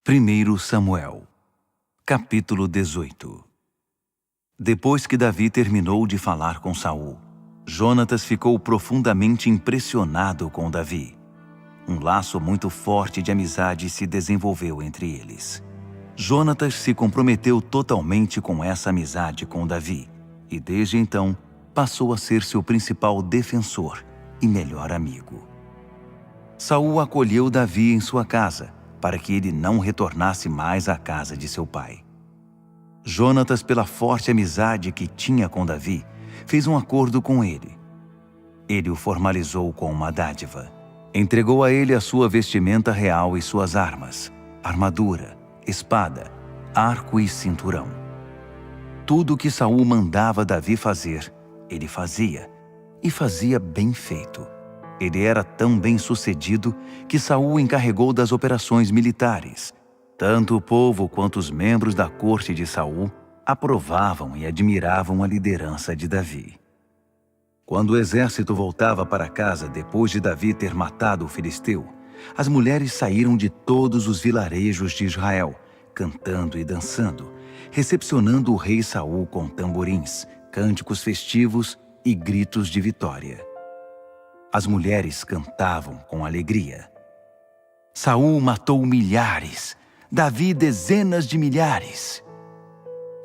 1 Samuel, capítulo 18. Depois que Davi terminou de falar com Saul, Jonatas ficou profundamente impressionado com Davi. Um laço muito forte de amizade se desenvolveu entre eles. Jonatas se comprometeu totalmente com essa amizade com Davi, e desde então passou a ser seu principal defensor e melhor amigo. Saul acolheu Davi em sua casa, para que ele não retornasse mais à casa de seu pai. Jonatas, pela forte amizade que tinha com Davi, fez um acordo com ele. Ele o formalizou com uma dádiva. Entregou a ele a sua vestimenta real e suas armas, armadura, espada, arco e cinturão. Tudo o que Saul mandava Davi fazer, ele fazia, e fazia bem feito. Ele era tão bem-sucedido que Saul o encarregou das operações militares. Tanto o povo quanto os membros da corte de Saul aprovavam e admiravam a liderança de Davi. Quando o exército voltava para casa depois de Davi ter matado o filisteu, as mulheres saíram de todos os vilarejos de Israel, cantando e dançando, recepcionando o rei Saul com tamborins, cânticos festivos e gritos de vitória. As mulheres cantavam com alegria. Saul matou milhares, Davi dezenas de milhares.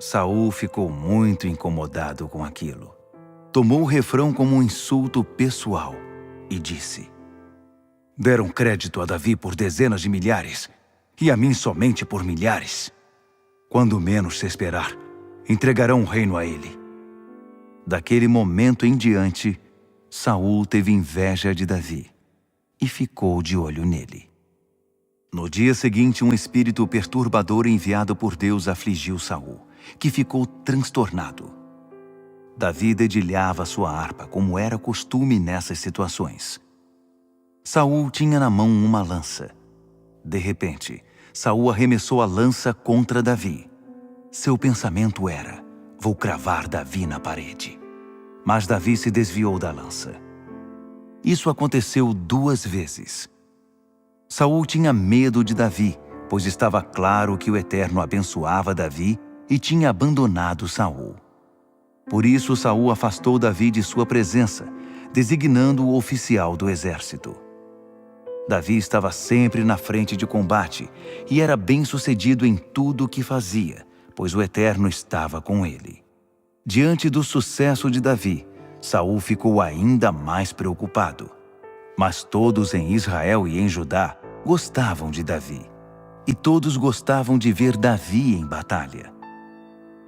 Saul ficou muito incomodado com aquilo. Tomou o refrão como um insulto pessoal e disse: "Deram crédito a Davi por dezenas de milhares e a mim somente por milhares. Quando menos se esperar, entregarão o reino a ele." Daquele momento em diante, Saul teve inveja de Davi e ficou de olho nele. No dia seguinte, um espírito perturbador enviado por Deus afligiu Saul, que ficou transtornado. Davi dedilhava sua harpa, como era costume nessas situações. Saul tinha na mão uma lança. De repente, Saul arremessou a lança contra Davi. Seu pensamento era: vou cravar Davi na parede. Mas Davi se desviou da lança. Isso aconteceu 2 vezes. Saul tinha medo de Davi, pois estava claro que o Eterno abençoava Davi e tinha abandonado Saul. Por isso Saul afastou Davi de sua presença, designando o oficial do exército. Davi estava sempre na frente de combate e era bem-sucedido em tudo o que fazia, pois o Eterno estava com ele. Diante do sucesso de Davi, Saul ficou ainda mais preocupado. Mas todos em Israel e em Judá gostavam de Davi, e todos gostavam de ver Davi em batalha.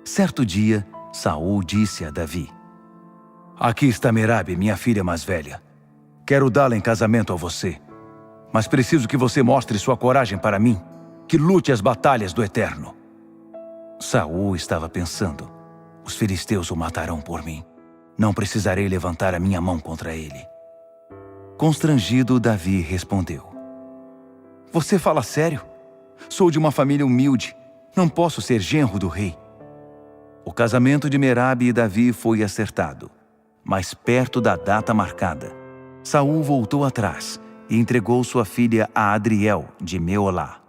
Certo dia, Saul disse a Davi: "Aqui está Merabe, minha filha mais velha. Quero dá-la em casamento a você, mas preciso que você mostre sua coragem para mim, que lute as batalhas do Eterno." Saul estava pensando: os filisteus o matarão por mim. Não precisarei levantar a minha mão contra ele. Constrangido, Davi respondeu: "Você fala sério? Sou de uma família humilde. Não posso ser genro do rei." O casamento de Merabe e Davi foi acertado, mas perto da data marcada, Saul voltou atrás e entregou sua filha a Adriel de Meolá.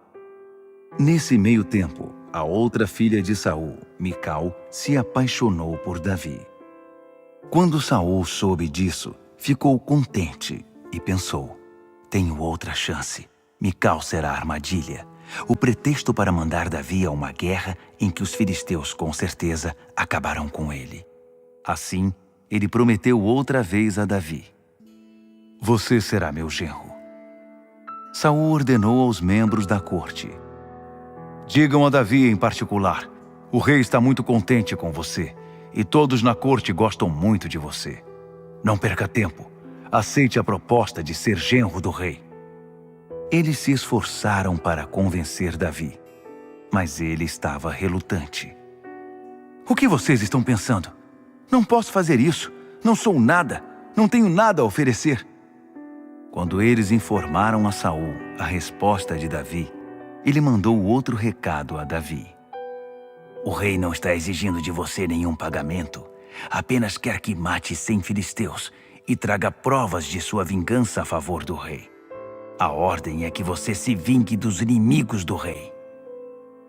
Nesse meio tempo, a outra filha de Saul, Mical, se apaixonou por Davi. Quando Saul soube disso, ficou contente e pensou: tenho outra chance. Mical será a armadilha, o pretexto para mandar Davi a uma guerra em que os filisteus com certeza acabarão com ele. Assim, ele prometeu outra vez a Davi: "Você será meu genro." Saul ordenou aos membros da corte: "Digam a Davi em particular: o rei está muito contente com você, e todos na corte gostam muito de você. Não perca tempo. Aceite a proposta de ser genro do rei." Eles se esforçaram para convencer Davi, mas ele estava relutante. "O que vocês estão pensando? Não posso fazer isso. Não sou nada. Não tenho nada a oferecer." Quando eles informaram a Saul a resposta de Davi, ele mandou outro recado a Davi: "O rei não está exigindo de você nenhum pagamento. Apenas quer que mate 100 filisteus e traga provas de sua vingança a favor do rei. A ordem é que você se vingue dos inimigos do rei."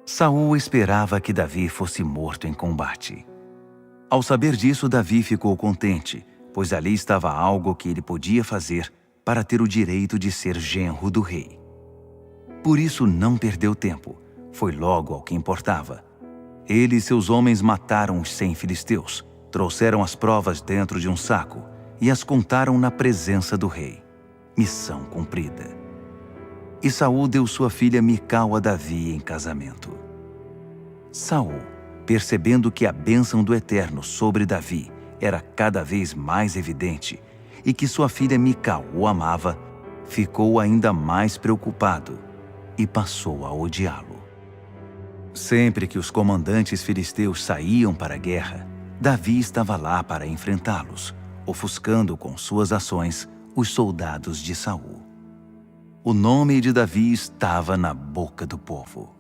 Saul esperava que Davi fosse morto em combate. Ao saber disso, Davi ficou contente, pois ali estava algo que ele podia fazer para ter o direito de ser genro do rei. Por isso não perdeu tempo, foi logo ao que importava. Ele e seus homens mataram os 100 filisteus, trouxeram as provas dentro de um saco e as contaram na presença do rei. Missão cumprida. E Saul deu sua filha Mical a Davi em casamento. Saul, percebendo que a bênção do Eterno sobre Davi era cada vez mais evidente e que sua filha Mical o amava, ficou ainda mais preocupado e passou a odiá-lo. Sempre que os comandantes filisteus saíam para a guerra, Davi estava lá para enfrentá-los, ofuscando com suas ações os soldados de Saul. O nome de Davi estava na boca do povo.